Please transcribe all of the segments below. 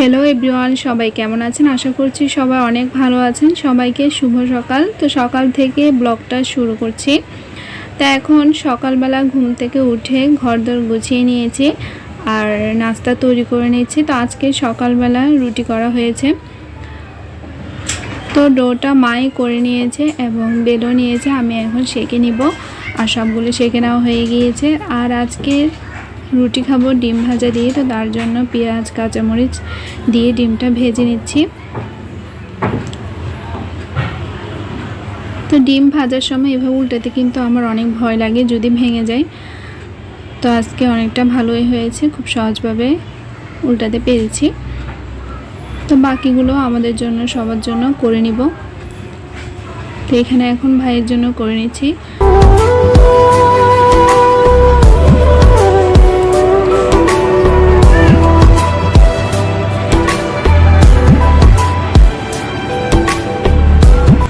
Hello everyone, সবাই কেমন আছেন? আশা করছি সবাই অনেক ভালো আছেন। সবাইকে শুভ সকাল। তো সকাল থেকে ব্লগটা শুরু করছি। তা এখন সকালবেলা ঘুম থেকে উঠে ঘরদোর গুছিয়ে নিয়েছি আর নাস্তা তৈরি করে নিয়েছি। তো আজকে সকালবেলা রুটি করা হয়েছে। তো ডোটা মাই করে নিয়েছে এবং বেলও নিয়েছে, আমি এখন সেঁকে নিব। আর সবগুলো সেঁকে নেওয়া হয়ে গিয়েছে। আর আজকে রুটি খাবো ডিম ভাজা দিয়ে, তো তার জন্য পেঁয়াজ কাঁচামরিচ দিয়ে ডিমটা ভেজে নিচ্ছি। তো ডিম ভাজার সময় এভাবে উল্টাতে কিন্তু আমার অনেক ভয় লাগে যদি ভেঙে যায়। তো আজকে অনেকটা ভালোই হয়েছে, খুব সহজভাবে উল্টাতে পেরেছি। তো বাকিগুলো আমাদের জন্য সবার জন্য করে নিব। তো এখানে এখন ভাইয়ের জন্য করে নিচ্ছি।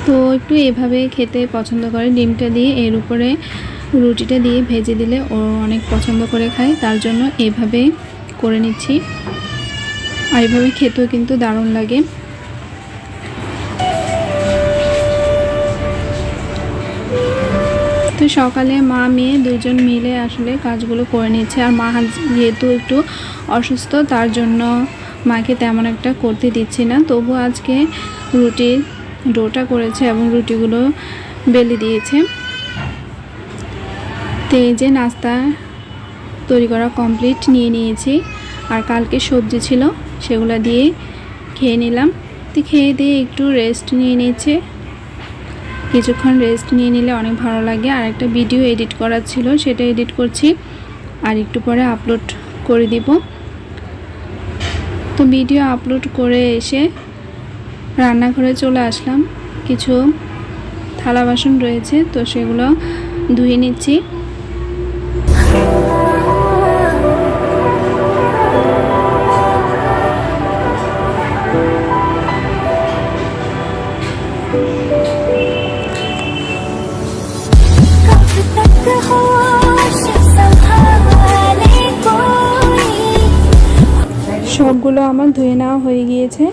তো একটু এভাবে খেতে পছন্দ করে, ডিমটা দিয়ে এর উপরে রুটিটা দিয়ে ভেজে দিলে ও অনেক পছন্দ করে খায়, তার জন্য এভাবে করে নিচ্ছি। আর এভাবে খেতেও কিন্তু দারুণ লাগে। তো সকালে মা মেয়ে দুজন মিলে আসলে কাজগুলো করে নিচ্ছে। আর মা যেহেতু একটু অসুস্থ, তার জন্য মাকে তেমন একটা করতে দিচ্ছি না। তবু আজকে রুটির ডোটা করেছে এবং রুটিগুলো বেলে দিয়েছে। তো এই যে নাস্তা তৈরি করা কমপ্লিট নিয়ে নিয়েছি। আর কালকে সবজি ছিল, সেগুলো দিয়ে খেয়ে নিলাম। তো খেয়ে দিয়ে একটু রেস্ট নিয়ে নিয়েছে। কিছুক্ষণ রেস্ট নিয়ে নিলে অনেক ভালো লাগে। আর একটা ভিডিও এডিট করার ছিল, সেটা এডিট করছি আর একটু পরে আপলোড করে দিব। তো ভিডিও আপলোড করে এসে রান্নাঘরে চলে আসলাম। কিছু থালা বাসন রয়েছে, তো সেগুলো ধুয়ে নিচ্ছি। সবগুলো আমার ধুয়ে নেওয়া হয়ে গিয়েছে।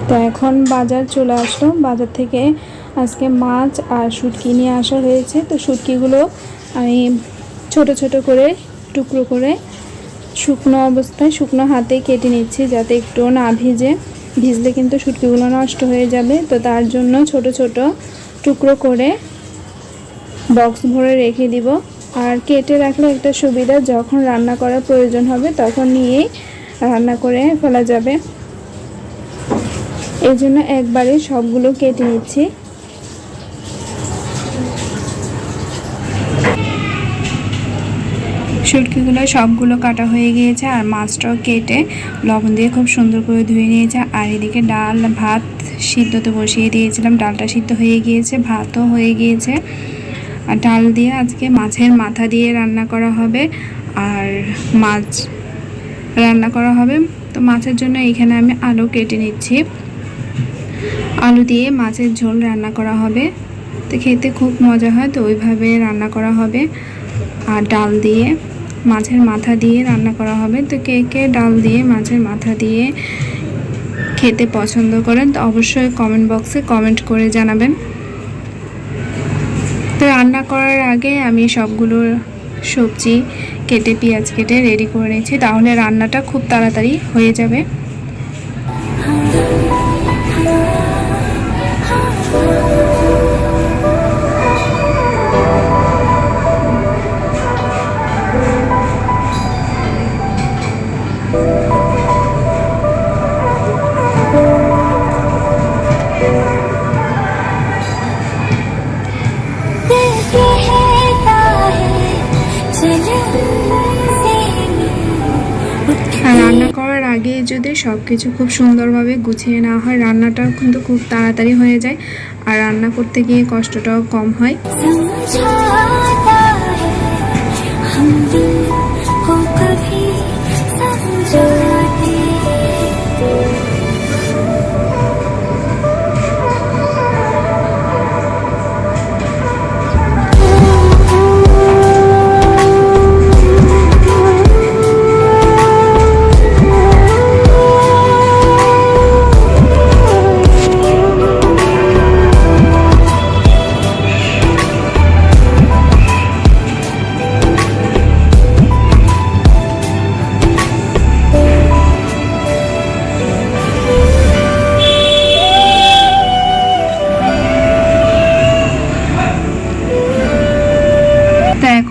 তো এখন বাজার চলে আসলো। বাজার থেকে আজকে মাছ আর শুটকি নিয়ে আসা হয়েছে। তো শুটকিগুলো আমি ছোট ছোট করে টুকরো করে শুকনো অবস্থায় শুকনো হাতে কেটে নিচ্ছি, যাতে একটু না ভিজলে কিন্তু শুটকিগুলো নষ্ট হয়ে যাবে। তো তার জন্য ছোট ছোট টুকরো করে বক্স ভরে রেখে দিব। আর কেটে রাখলে একটা সুবিধা, যখন রান্না করার প্রয়োজন হবে তখন নিয়েই রান্না করে ফেলা যাবে। এই জন্য একবারে সবগুলো কেটে নিচ্ছি। শুটকিগুলো সবগুলো কাটা হয়ে গিয়েছে আর মাছটাও কেটে লবণ দিয়ে খুব সুন্দর করে ধুয়ে নিয়েছে। আর এদিকে ডাল ভাত সিদ্ধতে বসিয়ে দিয়েছিলাম, ডালটা সিদ্ধ হয়ে গিয়েছে, ভাতও হয়ে গিয়েছে। আর ডাল দিয়ে আজকে মাছের মাথা দিয়ে রান্না করা হবে আর মাছ রান্না করা হবে। তো মাছের জন্য এখানে আমি আলু কেটে নিচ্ছি। আলু দিয়ে মাছের ঝোল রান্না করা হবে। তো খেতে খুব মজা হয়, তো ওইভাবে রান্না করা হবে। আর ডাল দিয়ে মাছের মাথা দিয়ে রান্না করা হবে। তো কে কে ডাল দিয়ে মাছের মাথা দিয়ে খেতে পছন্দ করেন, তো অবশ্যই কমেন্ট বক্সে কমেন্ট করে জানাবেন। তো রান্না করার আগে আমি সবগুলো সবজি কেটে পেঁয়াজ কেটে রেডি করে নিয়েছি, তাহলে রান্নাটা খুব তাড়াতাড়ি হয়ে যাবে। আর রান্না করার আগে যদি সব কিছু খুব সুন্দরভাবে গুছিয়ে নেওয়া হয়, রান্নাটাও কিন্তু খুব তাড়াতাড়ি হয়ে যায় আর রান্না করতে গিয়ে কষ্টটাও কম হয়।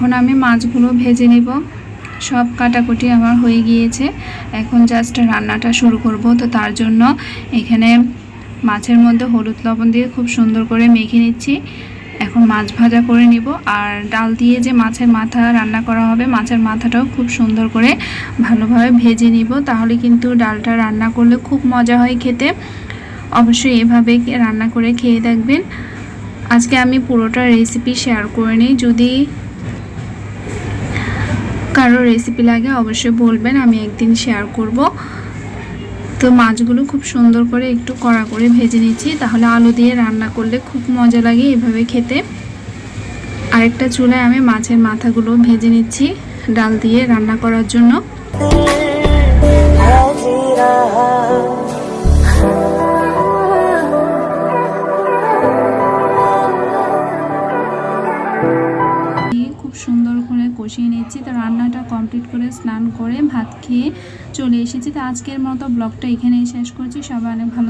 এখন আমি মাছগুলো ভেজে নিব। সব কাটাকুটি আমার হয়ে গিয়েছে, এখন জাস্ট রান্নাটা শুরু করব। তো তার জন্য এখানে মাছের মধ্যে হলুদ লবণ দিয়ে খুব সুন্দর করে মেখে নিচ্ছি। এখন মাছ ভাজা করে নিব। আর ডাল দিয়ে যে মাছের মাথা রান্না করা হবে, মাছের মাথাটাও খুব সুন্দর করে ভালোভাবে ভেজে নিব, তাহলে কিন্তু ডালটা রান্না করলে খুব মজা হয় খেতে। অবশ্যই এভাবে রান্না করে খেয়ে দেখবেন। আজকে আমি পুরোটা রেসিপি শেয়ার করে নিই, যদি কারো রেসিপি লাগে অবশ্যই বলবেন, আমি একদিন শেয়ার করব। তো মাছগুলো খুব সুন্দর করে একটু কড়া করে ভেজে নিচ্ছি, তাহলে আলু দিয়ে রান্না করলে খুব মজা লাগে এভাবে খেতে। আরেকটা চুলায় আমি মাছের মাথাগুলো ভেজে নিচ্ছি ডাল দিয়ে রান্না করার জন্য। খুব সুন্দর করে কষিয়ে নিচ্ছি। তো রান্নাটা কমপ্লিট করে স্নান করে ভাত খেয়ে চলে এসেছি। তো আজকের মতো ব্লগটা এখানেই শেষ করছি। সবাই অনেক ভালো